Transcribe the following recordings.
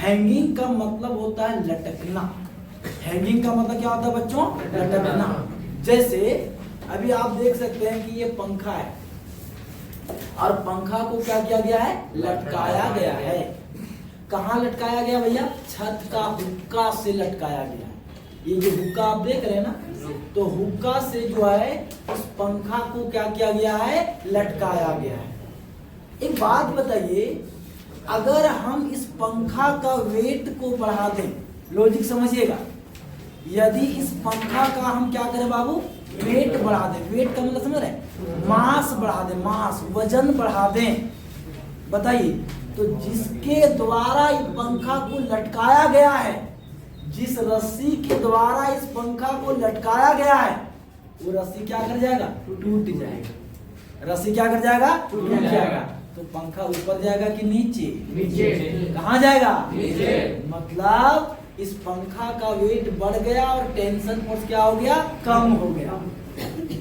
Hanging का मतलब होता है लटकना। हैंगिंग का मतलब क्या होता है बच्चों? लटकना। जैसे अभी आप देख सकते हैं कि ये पंखा है और पंखा को क्या किया गया है? लटकाया गया है। कहाँ लटकाया गया भैया? छत का हुक्का से लटकाया गया है। ये जो हुक्का आप देख रहे हैं ना, तो हुक्का से जो है उस पंखा को क्या किया गया है? लटकाया गया है। एक बात बताइए, अगर हम इस पंखा का वेट को बढ़ा दें, लॉजिक समझिएगा, यदि इस पंखा का हम क्या करें बाबू? वेट बढ़ा दें। वेट का मतलब समझ रहे हैं? मास बढ़ा दें, मास, वजन बढ़ा दें। बताइए, तो जिसके द्वारा इस पंखा को लटकाया गया है, जिस रस्सी के द्वारा इस पंखा को लटकाया गया है, वो रस्सी क्या कर जाएगा? टूट जाएगा। रस्सी क्या कर जाएगा? टूट जाएगा। तो पंखा ऊपर जाएगा कि नीचे? नीचे। कहाँ जाएगा? नीचे। मतलब इस पंखा का वेट बढ़ गया और टेंशन फोर्स क्या हो गया? कम हो गया।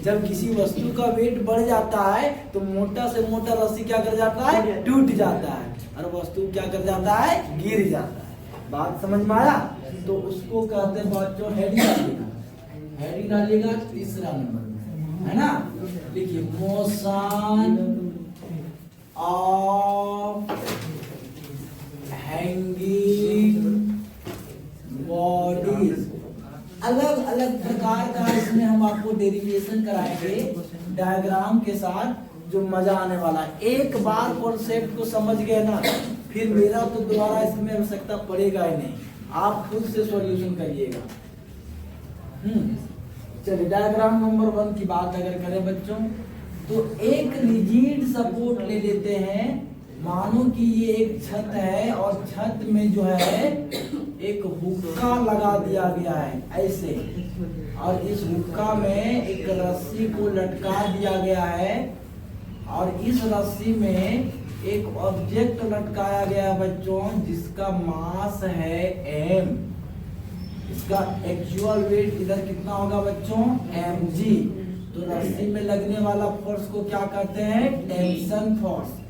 जब किसी वस्तु का वेट बढ़ जाता है तो मोटा से मोटा रस्सी क्या कर जाता है? टूट जाता है और वस्तु क्या कर जाता है? गिर जाता है। बात समझ में आया? तो उसको कहते हैं बच्चों हेडिंग डालिएगा। हेडिंग डालिएगा तीसरा नंबर में, है ना? लिखिए मोशन ऑफ हैंगिंग बॉडीज। अलग अलग प्रकार का इसमें हम आपको डेरिवेशन कराएंगे डायग्राम के साथ, जो मजा आने वाला है। एक बार कॉन्सेप्ट को समझ गए ना, फिर मेरा तो दोबारा इसमें आवश्यकता पड़ेगा ही नहीं, आप खुद से सॉल्यूशन करिएगा। चलिए डायग्राम नंबर 1 की बात अगर करें बच्चों, तो एक रिजिड सपोर्ट ले लेते हैं। मानो कि ये एक छत है और छत में जो है एक हुक्का लगा दिया गया है ऐसे, और इस हुक्का में एक रस्सी को लटका दिया गया है और इस रस्सी में एक ऑब्जेक्ट लटकाया गया है बच्चों, जिसका मास है m। इसका एक्चुअल वेट इधर कितना होगा बच्चों? mg। तो रस्सी में लगने वाला फोर्स को क्या कहते हैं? Tension force.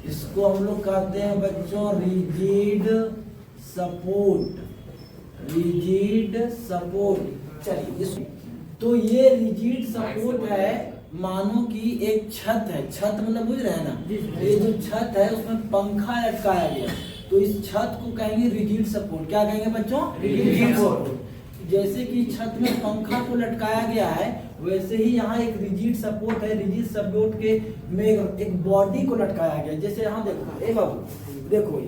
इसको हम लोग कहते हैं बच्चों रिजिड सपोर्ट। Rigid support. चलिए, तो ये रिजिड सपोर्ट है। मानो कि एक छत है, छत मतलब बुझ रहे हैं ना, ये जो छत है उसमें पंखा लटकाया गया, तो इस छत को कहेंगे रिजिड सपोर्ट। क्या कहेंगे बच्चों? Rigid support. जैसे कि छत में पंखा को लटकाया गया है, वैसे ही यहाँ एक रिजिड सपोर्ट है। रिजिड सपोर्ट के में एक बॉडी को लटकाया गया। जैसे यहाँ देखो, ए बाबू देखो,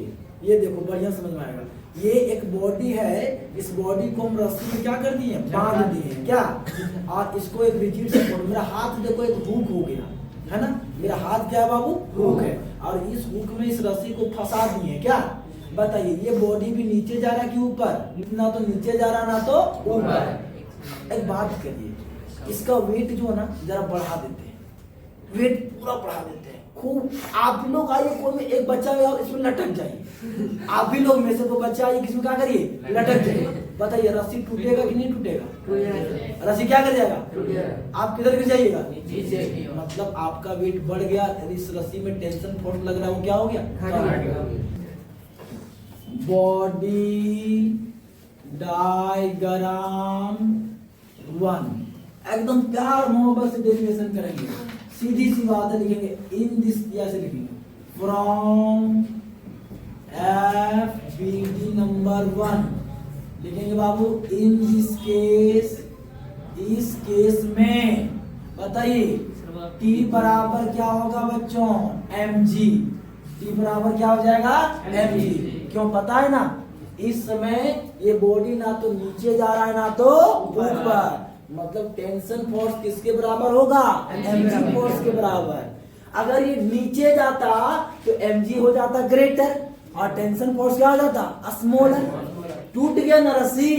ये देखो, बढ़िया समझ में आएगा। ये एक बॉडी है, इस बॉडी को हम रस्सी में क्या कर दिए? बांध दिए क्या? और इसको एक रिजिड सपोर्ट। मेरा हाथ देखो एक हुक हो गया है ना, मेरा हाथ क्या है बाबू? हुक है। और इस हुक में इस रस्सी को फंसा दिए क्या? बताइए, ये बॉडी भी नीचे जा रहा है कि ऊपर? ना तो नीचे जा रहा ना तो ऊपर। एक बात करिए, इसका वेट जो है ना जरा बढ़ा देते हैं, वेट पूरा बढ़ा देते हैं खूब। आप लोग आइए, कोई में एक बच्चा है और इसमें लटक जाइए। आप भी लोग में से कोई बच्चा आइए, किसमें क्या करिए? लटक जाइए। बताइए रस्सी टूटेगा कि नहीं टूटेगा? रस्सी क्या कर जाएगा? आप किधर गिर जाइएगा? नीचे। मतलब आपका वेट बढ़ गया, इस रस्सी में टेंशन फोर्स लग रहा है, वो क्या हो गया? बॉडी डायग्राम 1 एकदम प्यार मोहब्बत से डेरिवेशन करेंगे। सीधी सी बात है, लिखेंगे इन दिस, ऐसे लिखेंगे फ्रॉम FBD नंबर 1 लिखेंगे बाबू। इन दिस केस, इस केस में बताइए T बराबर क्या होगा बच्चों? mg। T बराबर क्या हो जाएगा? mg। क्यों पता है ना, इस समय ये बॉडी ना तो नीचे जा रहा है ना तो ऊपर, मतलब टेंशन फोर्स किसके बराबर होगा? mg फोर्स के बराबर। अगर ये नीचे जाता तो mg हो जाता ग्रेटर और टेंशन फोर्स क्या हो जाता? स्मॉलर। टूट गया ना रस्सी,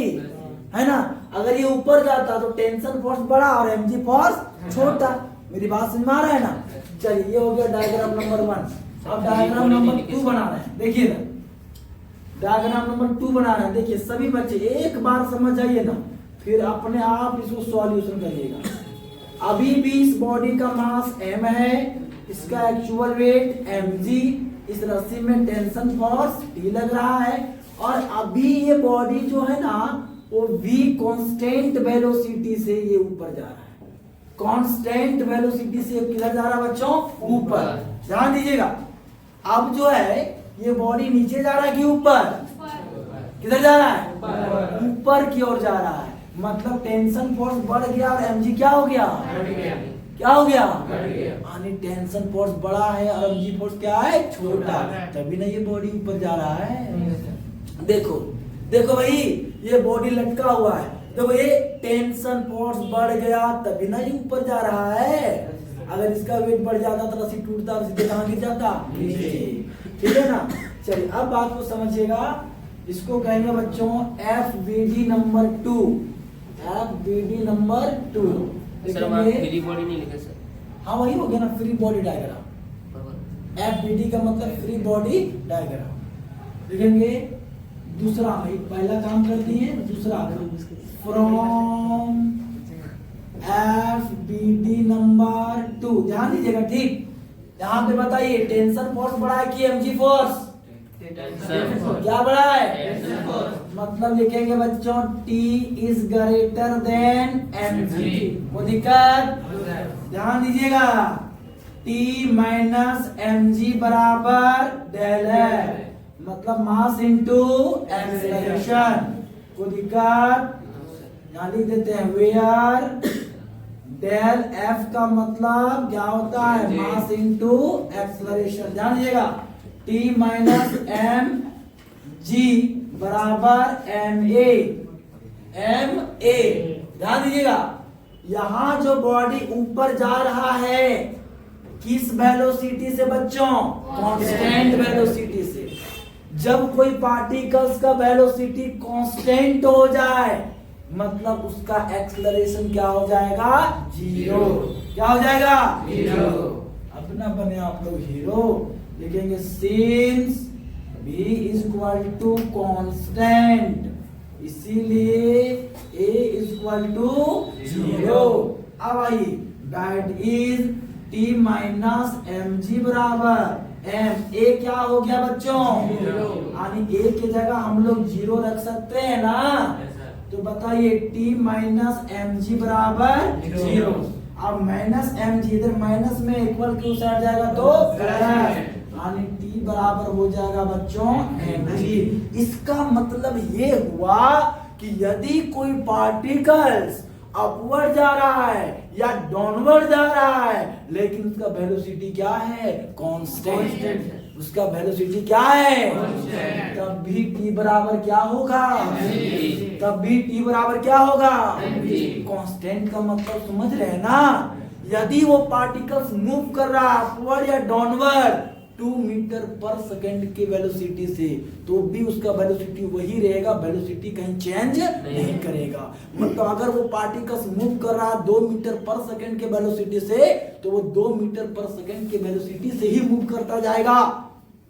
है ना? अगर ये ऊपर जाता तो टेंशन फोर्स बड़ा और mg फोर्स छोटा। मेरी बात समझ में आ रहा है ना? चलिए, ये हो गया डायग्राम नंबर 1। अब डायग्राम नंबर 2 बना रहे हैं। देखिए ना, डायग्राम नंबर 2 बना रहे हैं। देखिए सभी बच्चे एक बार समझ जाइए ना, फिर अपने आप इसको सॉल्यूशन करिएगा। अभी भी इस बॉडी का मास m है, इसका एक्चुअल वेट mg, इस रस्सी में टेंशन फोर्स T लग रहा है और अभी ये बॉडी जो है ना वो V कांस्टेंट वेलोसिटी से ये ऊपर जा रहा है। कांस्टेंट वेलोसिटी से किधर जा रहा है बच्चों? ऊपर। ध्यान दीजिएगा, अब जो है ये बॉडी नीचे जा रहा है कि ऊपर? किधर जा रहा है? ऊपर की ओर जा रहा है। मतलब टेंशन फोर्स बढ़ गया और mg क्या हो गया? क्या हो गया? यानी टेंशन फोर्स बड़ा है और mg फोर्स क्या है? छोटा। तभी ना ये बॉडी ऊपर जा रहा है। देखो देखो भाई, ये बॉडी लटका हुआ है, देखो ये टेंशन फोर्स बढ़ गया तभी ना ये ऊपर जा रहा है। अगर इसका वेट बढ़ जाता तो रस्सी टूटता और सीधे कहां गिर जाता? ठीक है ना। चलिए अब बात को समझिएगा, इसको कहेंगे बच्चों FBD number 2। FBD number 2 free body नहीं लिखा सर? हाँ वही हो गया ना, फ्री बॉडी डायग्राम। FBD का मतलब फ्री बॉडी डायग्राम लिखेंगे। दूसरा भाई, पहला काम कर दिए, दूसरा फ्रॉम FBD नंबर 2। ध्यान दीजिएगा, ठीक। यहाँ पे बताइए टेंशन फोर्स बढ़ा है कि mg फोर्स? क्या बढ़ा है? मतलब लिखेंगे बच्चों T is greater than mg। वो दिक्कत? ध्यान दीजिएगा, T माइनस mg बराबर डेल है, मतलब मास इंटू एक्सेलरेशन। को दिक्कत? यहाँ लिख देते हैं वेयर डेल F का मतलब क्या होता है? Mass into acceleration. ध्यान दीजिएगा, T माइनस एम जी बराबर ma। ध्यान दीजिएगा, यहां जो बॉडी ऊपर जा रहा है किस वेलोसिटी से बच्चों? कांस्टेंट वेलोसिटी से। जब कोई पार्टिकल्स का वेलोसिटी कांस्टेंट हो जाए मतलब उसका एक्सेलरेशन क्या हो जाएगा? जीरो। क्या हो जाएगा? जीरो। अपना बने आप लोग हीरो। लिखेंगे since v is equal to constant, इसीलिए a is equal to zero. अब आइए, that is t minus mg बराबर m। a क्या हो गया बच्चों? यानी a की जगह हम लोग जीरो रख सकते हैं ना। तो बताइए T माइनस mg बराबर जीरो। अब माइनस mg इधर माइनस में इक्वल क्यों साइड जाएगा तो प्लस, यानी T बराबर हो जाएगा बच्चों mg। इसका मतलब ये हुआ कि यदि कोई पार्टिकल्स अपवर्ड जा रहा है या डाउनवर्ड जा रहा है लेकिन उसका वेलोसिटी क्या है? कांस्टेंट। उसका वेलोसिटी क्या है? तब भी T बराबर क्या होगा? तब भी T बराबर क्या होगा? कांस्टेंट का मतलब समझ रहे हैं ना। यदि वो पार्टिकल्स मूव कर रहा है अपवर्ड या डाउनवर्ड 2 मीटर पर सेकंड के वेलोसिटी से, तो भी उसका वेलोसिटी वही रहेगा, वेलोसिटी कहीं चेंज नहीं करेगा। मतलब अगर वो पार्टिकल्स मूव कर रहा है 2 मीटर पर सेकंड के वेलोसिटी से, तो वो 2 मीटर पर सेकंड के वेलोसिटी से ही मूव करता जाएगा,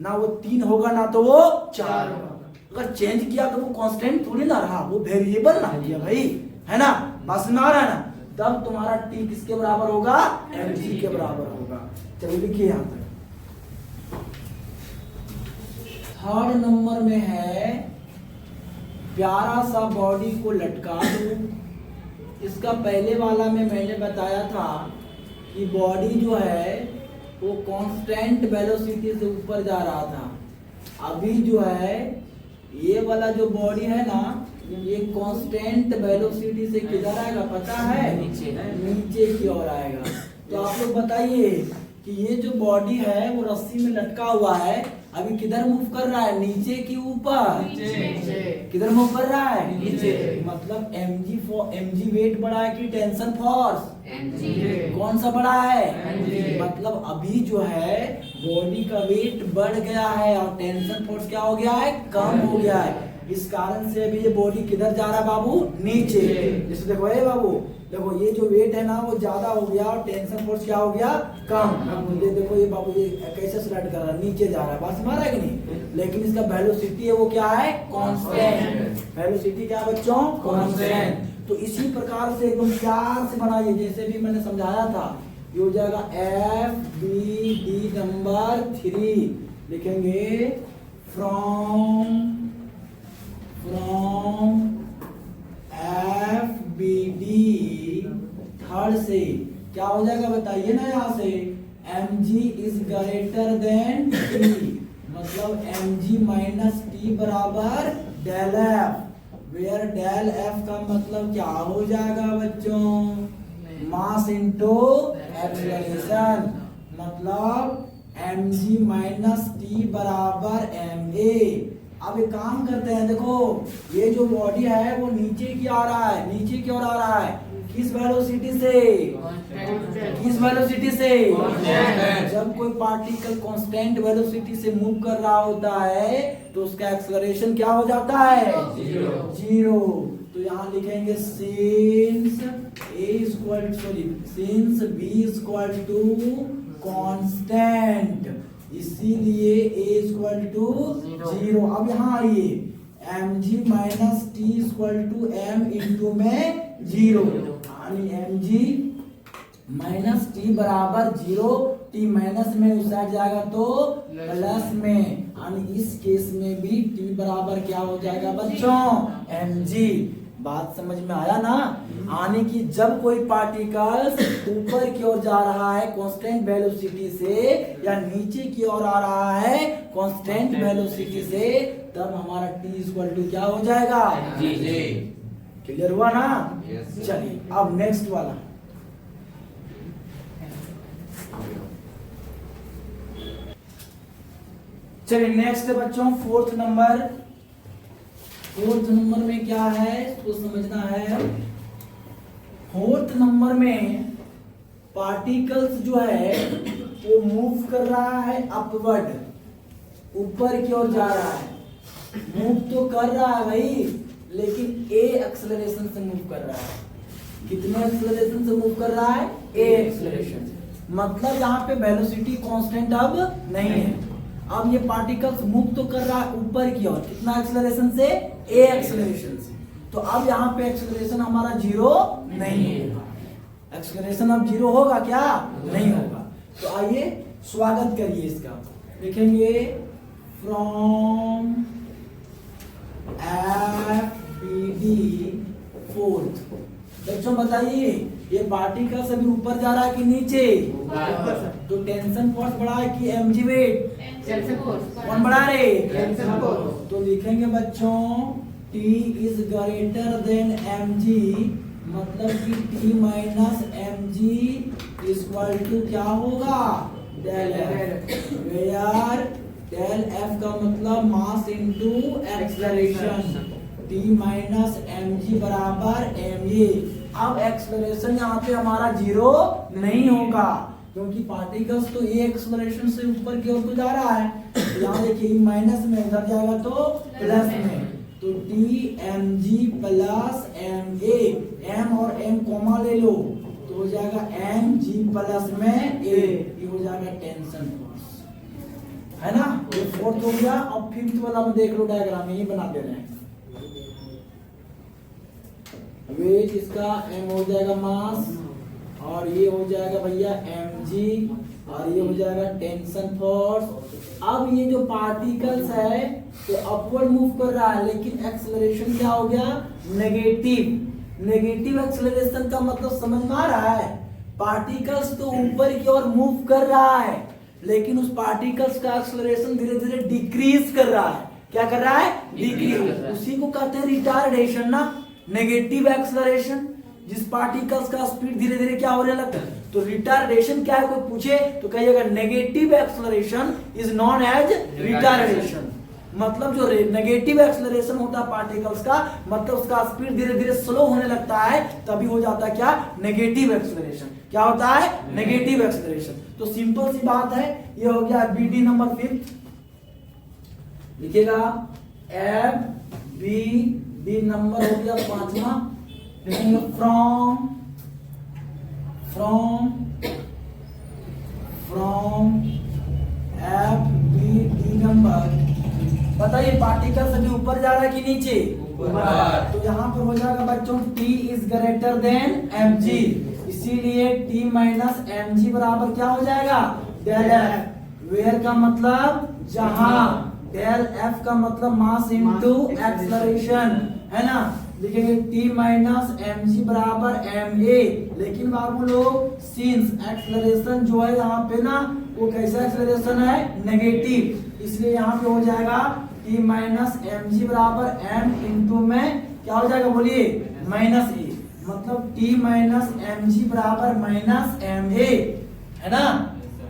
ना वो 3 होगा ना तो वो 4 होगा। अगर चेंज किया तो वो कांस्टेंट थोड़ी ना रहा, वो वेरिएबल ना किया भाई, है ना। बस में आ रहा है ना। तब तुम्हारा T किसके बराबर होगा? mg के बराबर होगा। चलिए लिखिए यहां तक। थर्ड नंबर में है प्यारा सा बॉडी को लटका दो। इसका पहले वाला में मैंने बताया था कि बॉडी जो है वो कांस्टेंट वेलोसिटी से ऊपर जा रहा था। अभी जो है ये वाला जो बॉडी है ना, ये कांस्टेंट वेलोसिटी से किधर आएगा पता है? नीचे की ओर आएगा। तो आप लोग बताइए कि ये जो बॉडी है वो रस्सी में लटका हुआ है, अभी किधर मूव कर रहा है? नीचे की ऊपर? किधर मूव कर रहा है? नीचे। मतलब mg वेट बढ़ा है कि टेंशन फोर्स? कौन सा बढ़ा है? मतलब अभी जो है बॉडी का वेट बढ़ गया है और टेंशन फोर्स क्या हो गया है? कम हो गया है। इस कारण से अभी ये बॉडी किधर जा रहा है बाबू? नीचे। जैसे देखो ये बाबू, देखो ये जो वेट है ना वो ज्यादा हो गया और टेंशन फोर्स क्या हो गया? कम। ये देखो ये बाबू ये कैसे स्लाइड कर रहा है? नीचे जा रहा है। बात समझ रहा है कि नहीं? लेकिन इसका वेलोसिटी है वो क्या है? कांस्टेंट। वेलोसिटी क्या है बच्चों? कांस्टेंट। तो इसी प्रकार से एकदम प्यार से बनाइए, जैसे भी मैंने समझाया था। ये हो जाएगा FBD नंबर 3। लिखेंगे from F B D third से क्या हो जाएगा बताइए ना, यहाँ से M G is greater than T, मतलब एम जी माइनस टी बराबर del F, where del F का मतलब क्या हो जाएगा बच्चों, मास इनटू एक्सेलरेशन, मतलब एम जी माइनस टी बराबर एम ए। अब एक काम करते हैं, देखो ये जो बॉडी है वो नीचे की आ रहा है, नीचे की ओर आ रहा है, किस वेलोसिटी से, किस वेलोसिटी से, जब कोई पार्टिकल कांस्टेंट वेलोसिटी से मूव कर रहा होता है तो उसका एक्सेलरेशन क्या हो जाता है, जीरो। तो यहाँ लिखेंगे since B equal to constant, इसीलिए a इक्वल टू जीरो। अब यहाँ आइए, M G minus T equal to M into में जीरो, यानी एम जी माइनस टी बराबर जीरो, टी माइनस में उस साइड जाएगा तो प्लस में, यानी इस केस में भी टी बराबर क्या हो जाएगा बच्चों, एम जी। बात समझ में आया ना, आने की जब कोई पार्टिकल ऊपर की ओर जा रहा है कांस्टेंट वेलोसिटी से या नीचे की ओर आ रहा है कांस्टेंट वेलोसिटी से, तब हमारा t इक्वल टू क्या हो जाएगा, क्लियर हुआ ना। चलिए अब नेक्स्ट वाला, चलिए नेक्स्ट बच्चों फोर्थ नंबर में क्या है इसको समझना है। फोर्थ नंबर में पार्टिकल्स जो है वो मूव कर रहा है अपवर्ड, ऊपर की ओर जा रहा है, मूव तो कर रहा है भाई, लेकिन ए एक्सेलरेशन से मूव कर रहा है। कितने एक्सेलरेशन से मूव कर रहा है, ए एक्सेलरेशन, मतलब यहाँ पे वेलोसिटी कांस्टेंट अब नहीं है। अब ये पार्टिकल्स मूव तो कर रहा है ऊपर की ओर, कितना एक्सेलरेशन से, ए एक्सेलरेशन से, तो अब यहाँ पे एक्सेलरेशन हमारा जीरो नहीं होगा, एक्सेलरेशन अब जीरो होगा क्या, नहीं होगा। तो आइए स्वागत करिए इसका, लिखेंगे from F B D fourth. बच्चों बताइए ये पार्टिकल अभी ऊपर जा रहा है कि नीचे, तो टेंशन फोर्स बढ़ा है कि एमजी वेट, कौन बढ़ा रहे, टेंशन फोर्स। तो लिखेंगे बच्चों T is greater than mg, मतलब कि T minus mg equal to क्या होगा, del F, where del F का मतलब mass into acceleration, T minus mg बराबर ma। अब एक्सेलरेशन यहाँ पे हमारा जीरो नहीं होगा, क्योंकि पार्टिकल्स तो ए एक्सेलरेशन से ऊपर की ओर तो जा रहा है, तो यहाँ देखिए माइनस में उधर जाएगा तो प्लस में, तो T M G plus M A, M और एम कॉमा ले लो तो हो जाएगा एम जी प्लस में ए, ये हो जाएगा टेंशन फोर्स, है ना। ये फोर्थ हो गया। अब फिफ्थ वाला में देख लो डायग्राम, यही बना दे रहे हैं। वेट इसका एम हो जाएगा मास, और ये हो जाएगा भैया एम जी, और ये हो जाएगा टेंशन फोर्स। अब ये जो पार्टिकल्स है तो अपवर्ड मूव कर रहा है, लेकिन एक्सेलरेशन क्या हो गया, नेगेटिव। नेगेटिव एक्सेलरेशन का मतलब समझ में आ रहा है, पार्टिकल्स तो ऊपर की ओर मूव कर रहा है, लेकिन उस पार्टिकल्स का एक्सेलरेशन धीरे धीरे डिक्रीज कर रहा है। क्या कर रहा है, डिक्रीज। उसी को कहते हैं रिटार्डेशन ना, नेगेटिव एक्सेलरेशन, जिस पार्टिकल्स का स्पीड धीरे धीरे क्या होने लगता है। तो रिटार्डेशन क्या है, कोई पूछे तो कहिएगा negative acceleration is known as retardation. मतलब जो नेगेटिव एक्सेलरेशन होता है पार्टिकल्स का, मतलब उसका स्पीड धीरे धीरे स्लो होने लगता है, तभी हो जाता है क्या, नेगेटिव एक्सेलरेशन। क्या होता है, नेगेटिव एक्सेलरेशन। तो सिंपल सी बात है, ये हो गया बीडी नंबर 5। लिखिएगा एफ बी डी नंबर हो गया 5वां। लिखेंगे from F B D number. बताइए पार्टिकल अभी ऊपर जा रहा है कि नीचे, ऊपर। तो यहाँ पर हो जाएगा बच्चों T is greater than mg, इसीलिए T माइनस mg बराबर क्या हो जाएगा, डेल एफ, वेयर का मतलब जहां डेल एफ का मतलब मास इनटू एक्सेलरेशन है ना, लिखेंगे टी माइनस एम जी बराबर एम ए। लेकिन बाबू लोग सिंस एक्सेलरेशन जो है यहाँ पे ना वो कैसा एक्सेलरेशन है, नेगेटिव, इसलिए यहाँ पे हो जाएगा टी माइनस एम जी बराबर एम इंटू में क्या हो जाएगा बोलिए माइनस ए, मतलब टी माइनस एम जी बराबर माइनस एम ए है ना।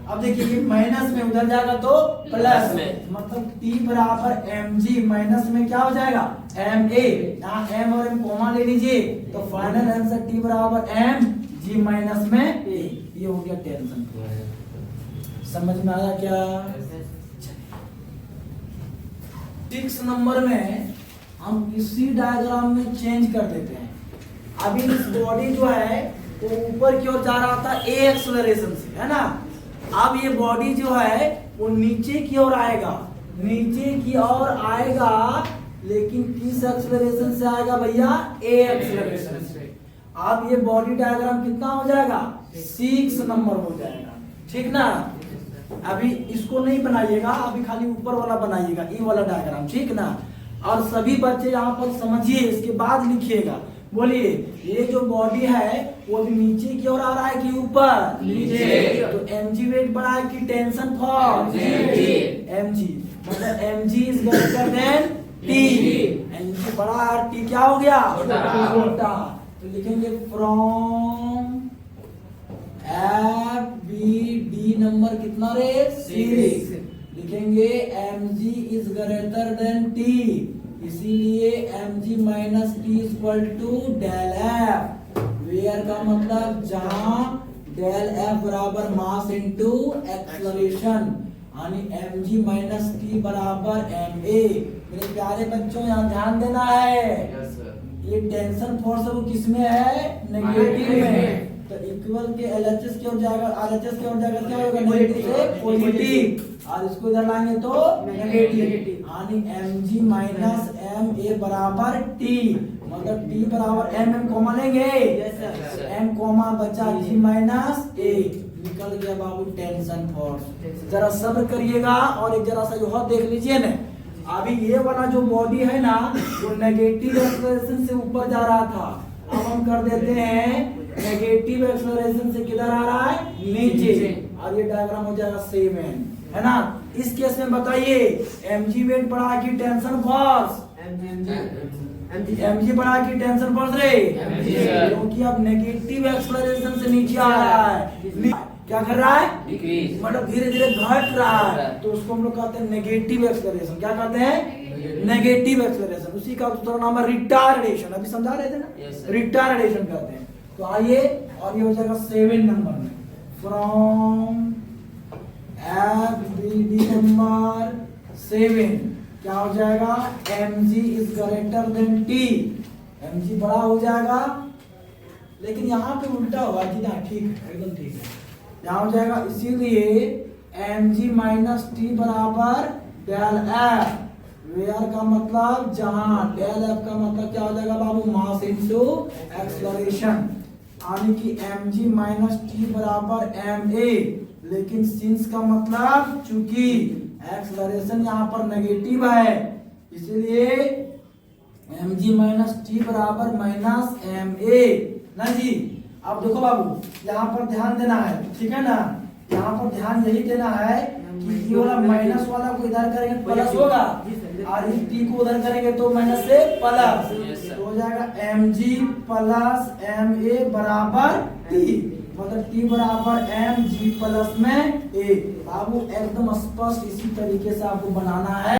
अब देखिए माइनस में उधर जाएगा तो प्लस में, मतलब टी बराबर एम जी माइनस में क्या हो जाएगा एम ए, यहाँ एम और एम कॉमा ले लीजिए तो फाइनल आंसर टी बराबर एम जी माइनस में ए। ये हो गया टेंशन। समझ में आया क्या? 6 नंबर में हम इसी डायग्राम में चेंज कर देते हैं। अभी इस बॉडी जो है वो ऊपर की ओर जा रहा था ए एक्सेलरेशन से है ना, अब ये बॉडी जो है वो नीचे की ओर आएगा, नीचे की ओर आएगा, लेकिन किस एक्सेलरेशन से आएगा भैया, ए एक्सेलरेशन से। अब ये बॉडी डायग्राम कितना हो जाएगा, 6 नंबर हो जाएगा, ठीक ना। अभी इसको नहीं बनाइएगा, अभी खाली ऊपर वाला बनाइएगा, ई वाला डायग्राम, ठीक ना। और सभी बच्चे यहाँ पर समझिए, इसके बाद लिखिएगा, बोलिए ये जो बॉडी है वो अभी नीचे की ओर आ रहा है कि ऊपर, नीचे, तो mg वेट बड़ा है कि टेंशन फोर्स, mg, मतलब mg is greater than t, mg बड़ा है, t क्या हो गया, छोटा। तो लिखेंगे from F B D number कितना रे, 6, लिखेंगे mg is greater than t, इसीलिए mg minus T equal to del F, where का मतलब जहां डेल एफ बराबर मास इनटू एक्सेलरेशन, यानी mg माइनस टी बराबर एम ए। मेरे प्यारे बच्चों यहाँ ध्यान देना है, ये टेंशन फोर्स वो किसमें है, नेगेटिव में, तो इक्वल के एलएचएस की ओर जाएगा, आरएचएस की ओर जाएगा, क्या होगा नेगेटिव से पॉजिटिव, और इसको इधर लाएंगे तो नेगेटिव, यानी mg माइनस एम ए बराबर टी, मतलब टी बराबर एम एम कॉमा लेंगे, एम कॉमा बचा g माइनस ए, निकल गया बाबू टेंशन फोर्स। जरा सब्र करिएगा और एक जरा सा जो है देख लीजिए ना, अभी ये वाला जो बॉडी है ना वो नेगेटिव एक्सेलरेशन से ऊपर जा रहा था, अब हम कर देते हैं नेगेटिव एक्सेलरेशन से किधर आ रहा है, नीचे, और ये डायग्राम हो जाएगा 7 है ना। इस केस में बताइए mg वेट बढ़ा की टेंशन फोर्स, mg बढ़ा की टेंशन फोर्स रे, क्योंकि अब नेगेटिव एक्सेलरेशन से नीचे आ रहा है, क्या कर रहा है, डिक्रीज, मतलब धीरे धीरे घट रहा है, तो उसको हम लोग कहते हैं नेगेटिव एक्सेलरेशन। क्या कहते हैं, नेगेटिव एक्सेलरेशन। उसी का दूसरा नाम है रिटार्डेशन, अभी समझा रहे थे ना, रिटार्डेशन कहते हैं। तो आइए, और ये हो जाएगा 7 नंबर में, from F B D number 7 क्या हो जाएगा, mg is greater than t, mg बड़ा हो जाएगा, लेकिन यहाँ पे उल्टा होगा जी ना, ठीक है, एकदम ठीक है, यहाँ हो जाएगा, इसीलिए mg माइनस टी बराबर डेल एफ, वेयर का मतलब जहां, डेल एफ का मतलब क्या हो जाएगा बाबू, मास इनटू एक्सेलरेशन, यानी कि mg माइनस टी बराबर एम ए, लेकिन सिंस का मतलब चूंकि एक्सेलरेशन यहाँ पर नेगेटिव है, इसलिए mg माइनस टी बराबर माइनस एम ए ना जी। अब देखो बाबू यहाँ पर ध्यान देना है, ठीक है ना, यहाँ पर ध्यान यही देना है कि ये वाला माइनस वाला को इधर करेंगे प्लस होगा, और इस टी को उधर करेंगे तो माइनस से प्लस, तो हो जाएगा mg प्लस एम ए बराबर टी, मतलब टी बराबर mg प्लस में ए। बाबू एकदम स्पष्ट इसी तरीके से आपको बनाना है।